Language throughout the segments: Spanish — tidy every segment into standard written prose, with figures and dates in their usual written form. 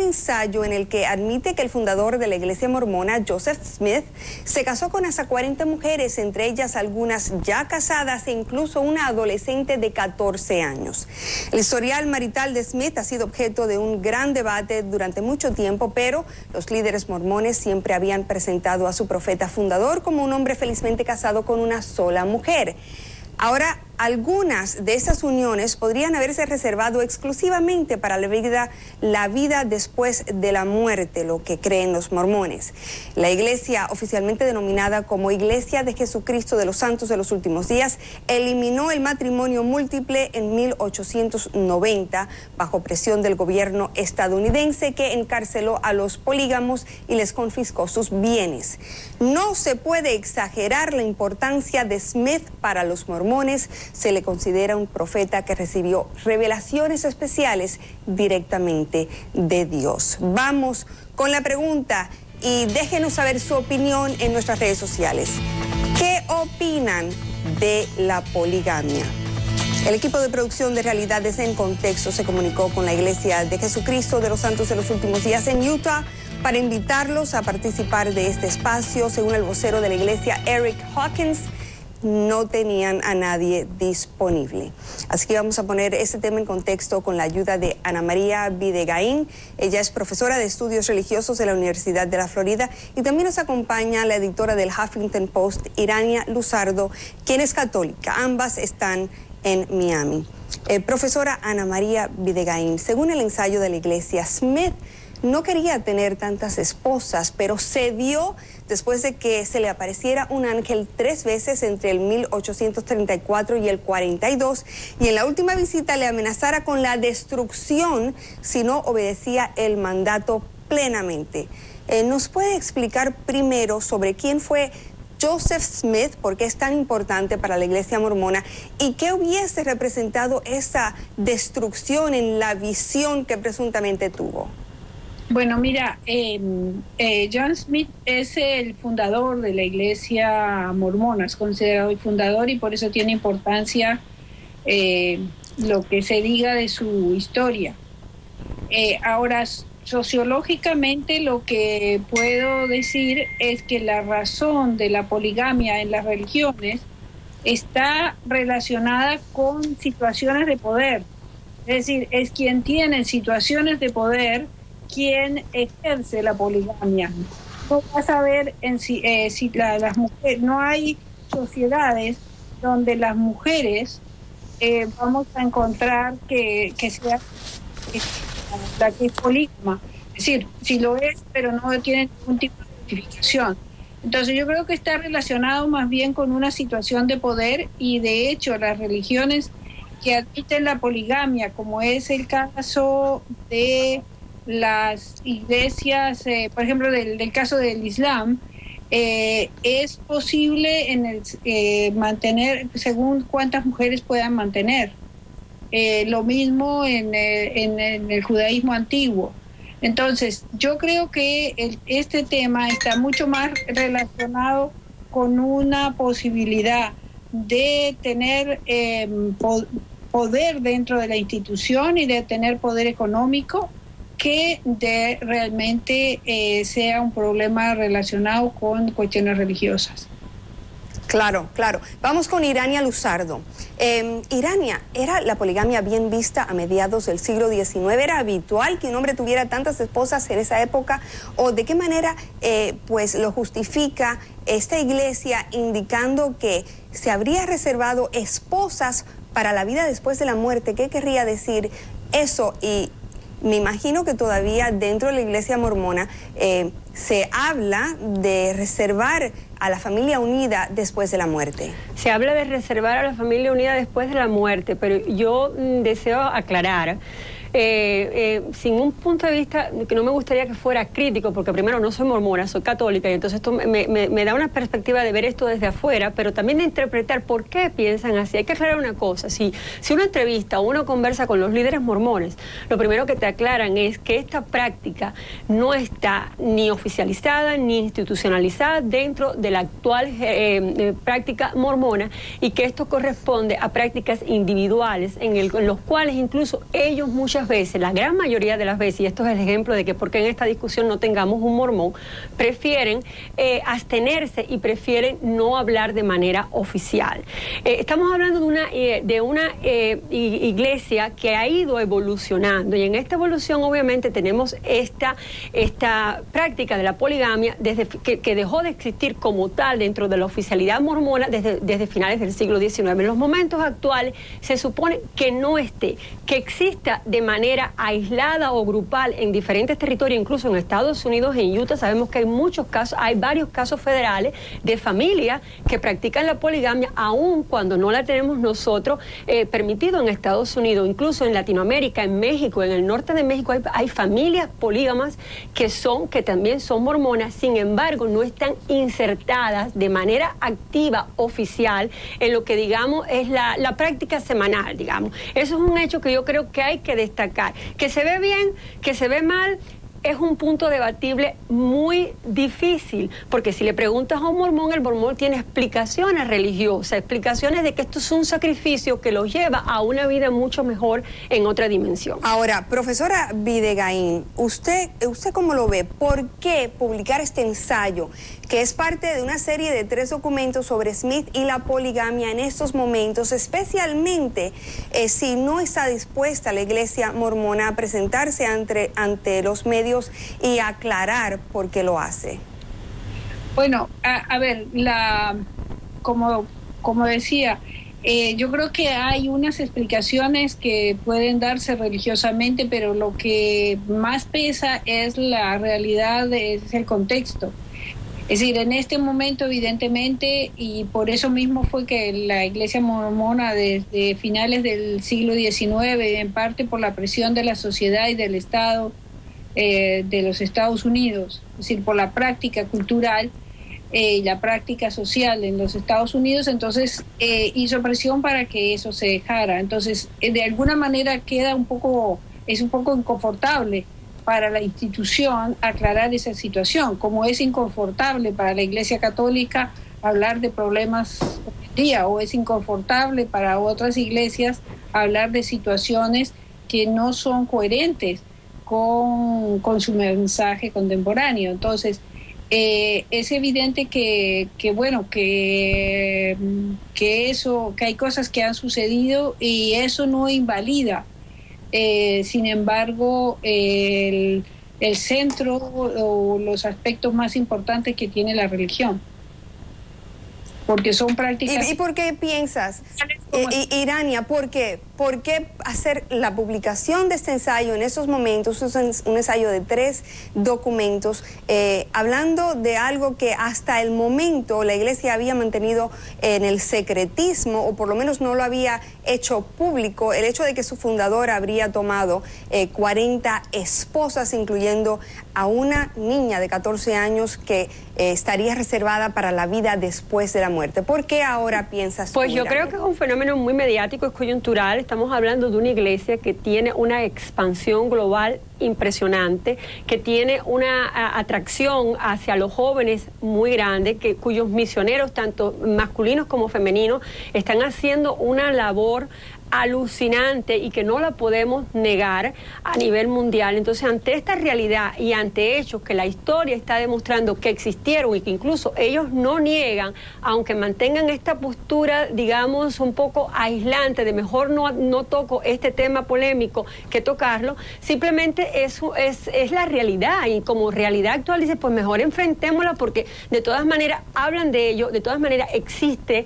ensayo en el que admite que el fundador de la Iglesia Mormona, Joseph Smith, se casó con hasta 40 mujeres, entre ellas algunas ya casadas e incluso una adolescente de 14 años. El historial marital de Smith ha sido objeto de un gran debate durante mucho tiempo, pero los líderes mormones siempre habían presentado a su profeta fundador como un hombre felizmente casado con una sola mujer. Ahora, algunas de esas uniones podrían haberse reservado exclusivamente para la vida después de la muerte, lo que creen los mormones. La iglesia, oficialmente denominada como Iglesia de Jesucristo de los Santos de los Últimos Días, eliminó el matrimonio múltiple en 1890 bajo presión del gobierno estadounidense, que encarceló a los polígamos y les confiscó sus bienes. No se puede exagerar la importancia de Smith para los mormones. Se le considera un profeta que recibió revelaciones especiales directamente de Dios. Vamos con la pregunta y déjenos saber su opinión en nuestras redes sociales. ¿Qué opinan de la poligamia? El equipo de producción de Realidades en Contexto se comunicó con la Iglesia de Jesucristo de los Santos de los Últimos Días en Utah para invitarlos a participar de este espacio. Según el vocero de la iglesia, Eric Hawkins, no tenían a nadie disponible. Así que vamos a poner este tema en contexto con la ayuda de Ana María Videgaín. Ella es profesora de estudios religiosos de la Universidad de la Florida, y también nos acompaña la editora del Huffington Post, Irania Luzardo, quien es católica. Ambas están en Miami. Profesora Ana María Videgaín, según el ensayo de la iglesia, Smith no quería tener tantas esposas, pero cedió después de que se le apareciera un ángel 3 veces entre el 1834 y el 42, y en la última visita le amenazara con la destrucción si no obedecía el mandato plenamente. ¿Nos puede explicar primero sobre quién fue Joseph Smith, por qué es tan importante para la iglesia mormona, y qué hubiese representado esa destrucción en la visión que presuntamente tuvo? Bueno, mira, John Smith es el fundador de la iglesia mormona, es considerado el fundador, y por eso tiene importancia lo que se diga de su historia. Ahora, sociológicamente, lo que puedo decir es que la razón de la poligamia en las religiones está relacionada con situaciones de poder. Es decir, es quien tiene situaciones de poder quien ejerce la poligamia. No vas a ver si las mujeres, no hay sociedades donde las mujeres vamos a encontrar que sea la que es polígama. Es decir, si lo es, pero no tiene ningún tipo de justificación. Entonces yo creo que está relacionado más bien con una situación de poder, y de hecho las religiones que admiten la poligamia, como es el caso de las iglesias, por ejemplo, del caso del Islam, es posible mantener según cuántas mujeres puedan mantener. Lo mismo en el judaísmo antiguo. Entonces, yo creo que este tema está mucho más relacionado con una posibilidad de tener poder dentro de la institución y de tener poder económico, que de realmente sea un problema relacionado con cuestiones religiosas. Claro, claro. Vamos con Irania Luzardo. Irania, ¿era la poligamia bien vista a mediados del siglo XIX? ¿Era habitual que un hombre tuviera tantas esposas en esa época? ¿O de qué manera pues lo justifica esta iglesia, indicando que se habría reservado esposas para la vida después de la muerte? ¿Qué querría decir eso? Y me imagino que todavía dentro de la iglesia mormona se habla de reservar a la familia unida después de la muerte. Se habla de reservar a la familia unida después de la muerte, pero yo deseo aclarar, sin un punto de vista que no me gustaría que fuera crítico, porque primero no soy mormona, soy católica, y entonces esto me da una perspectiva de ver esto desde afuera, pero también de interpretar por qué piensan así. Hay que aclarar una cosa: si uno entrevista o uno conversa con los líderes mormones, lo primero que te aclaran es que esta práctica no está ni oficializada ni institucionalizada dentro de la actual práctica mormona, y que esto corresponde a prácticas individuales en los cuales incluso ellos muchas muchas veces, la gran mayoría de las veces, y esto es el ejemplo de que por qué en esta discusión no tengamos un mormón, prefieren abstenerse y prefieren no hablar de manera oficial. Estamos hablando de una iglesia que ha ido evolucionando, y en esta evolución obviamente tenemos esta práctica de la poligamia desde que dejó de existir como tal dentro de la oficialidad mormona desde finales del siglo XIX. En los momentos actuales se supone que no esté, que exista de manera aislada o grupal en diferentes territorios, incluso en Estados Unidos, en Utah sabemos que hay muchos casos, hay varios casos federales de familias que practican la poligamia, aun cuando no la tenemos nosotros permitido en Estados Unidos. Incluso en Latinoamérica, en México, en el norte de México hay familias polígamas que también son mormonas, sin embargo no están insertadas de manera activa, oficial, en lo que digamos es la práctica semanal, digamos. Eso es un hecho que yo creo que hay que destacar. Que se ve bien, que se ve mal, es un punto debatible muy difícil, porque si le preguntas a un mormón, el mormón tiene explicaciones religiosas, explicaciones de que esto es un sacrificio que los lleva a una vida mucho mejor en otra dimensión. Ahora, profesora Videgaín, ¿usted cómo lo ve? ¿Por qué publicar este ensayo, que es parte de una serie de 3 documentos sobre Smith y la poligamia en estos momentos, especialmente si no está dispuesta la Iglesia mormona a presentarse ante los medios y aclarar por qué lo hace? Bueno, a ver, como decía, yo creo que hay unas explicaciones que pueden darse religiosamente, pero lo que más pesa es la realidad, es el contexto. Es decir, en este momento, evidentemente, y por eso mismo fue que la Iglesia mormona desde finales del siglo XIX, en parte por la presión de la sociedad y del Estado, de los Estados Unidos, es decir, por la práctica cultural y la práctica social en los Estados Unidos, entonces hizo presión para que eso se dejara. Entonces, de alguna manera es un poco inconfortable para la institución aclarar esa situación, como es inconfortable para la Iglesia Católica hablar de problemas hoy en día, o es inconfortable para otras iglesias hablar de situaciones que no son coherentes con su mensaje contemporáneo. Entonces, es evidente que hay cosas que han sucedido y eso no invalida. Sin embargo, el centro o los aspectos más importantes que tiene la religión, porque son prácticas. ¿Y por qué piensas, Irania, por qué hacer la publicación de este ensayo en esos momentos, un ensayo de 3 documentos, hablando de algo que hasta el momento la Iglesia había mantenido en el secretismo, o por lo menos no lo había hecho público, el hecho de que su fundador habría tomado 40 esposas, incluyendo a una niña de 14 años que estaría reservada para la vida después de la muerte? ¿Por qué ahora piensas tú, Pues yo Irania? creo que es un fenómeno muy mediático, es coyuntural. Estamos hablando de una iglesia que tiene una expansión global impresionante, que tiene una atracción hacia los jóvenes muy grande, cuyos misioneros, tanto masculinos como femeninos, están haciendo una labor alucinante y que no la podemos negar a nivel mundial. Entonces, ante esta realidad y ante hechos que la historia está demostrando que existieron y que incluso ellos no niegan, aunque mantengan esta postura, digamos, un poco aislante de mejor no toco este tema polémico que tocarlo, simplemente es la realidad, y como realidad actual dice, pues mejor enfrentémosla, porque de todas maneras hablan de ello, de todas maneras existió,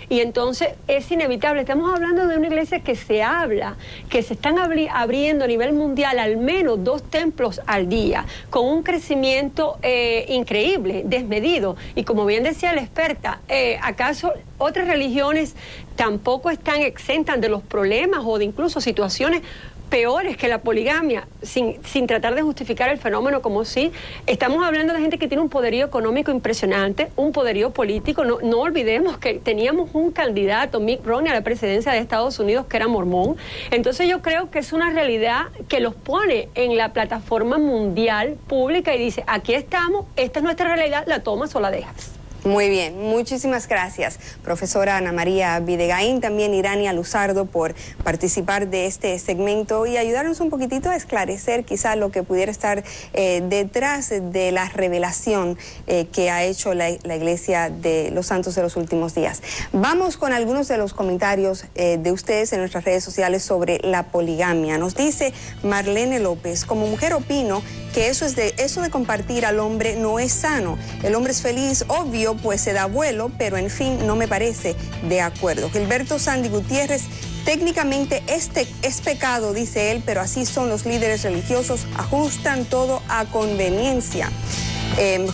y entonces es inevitable. Estamos hablando de una iglesia que se habla, que se están abriendo a nivel mundial al menos 2 templos al día, con un crecimiento increíble, desmedido. Y como bien decía la experta, ¿acaso otras religiones tampoco están exentas de los problemas o de incluso situaciones peores que la poligamia, sin tratar de justificar el fenómeno como si? Estamos hablando de gente que tiene un poderío económico impresionante, un poderío político. No olvidemos que teníamos un candidato, Mitt Romney, a la presidencia de Estados Unidos, que era mormón. Entonces yo creo que es una realidad que los pone en la plataforma mundial pública y dice, aquí estamos, esta es nuestra realidad, la tomas o la dejas. Muy bien, muchísimas gracias, profesora Ana María Videgaín, también Irania Luzardo, por participar de este segmento y ayudarnos un poquitito a esclarecer quizá lo que pudiera estar detrás de la revelación que ha hecho la Iglesia de los Santos de los Últimos Días. Vamos con algunos de los comentarios de ustedes en nuestras redes sociales sobre la poligamia. Nos dice Marlene López: como mujer opino que eso de compartir al hombre no es sano. El hombre es feliz, obvio, pues se da vuelo, pero en fin, no me parece de acuerdo. Gilberto Sandy Gutiérrez: técnicamente este es pecado, dice él, pero así son los líderes religiosos, ajustan todo a conveniencia.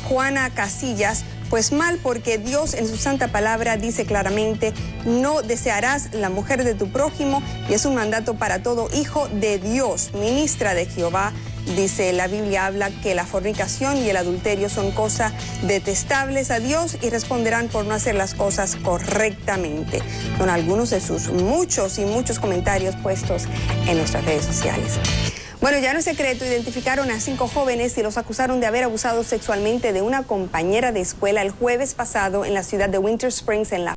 Juana Casillas: pues mal, porque Dios en su santa palabra dice claramente: no desearás la mujer de tu prójimo, y es un mandato para todo hijo de Dios, ministra de Jehová. Dice, la Biblia habla que la fornicación y el adulterio son cosas detestables a Dios y responderán por no hacer las cosas correctamente. Son algunos de sus muchos y muchos comentarios puestos en nuestras redes sociales. Bueno, ya no es secreto, identificaron a 5 jóvenes y los acusaron de haber abusado sexualmente de una compañera de escuela el jueves pasado en la ciudad de Winter Springs, en la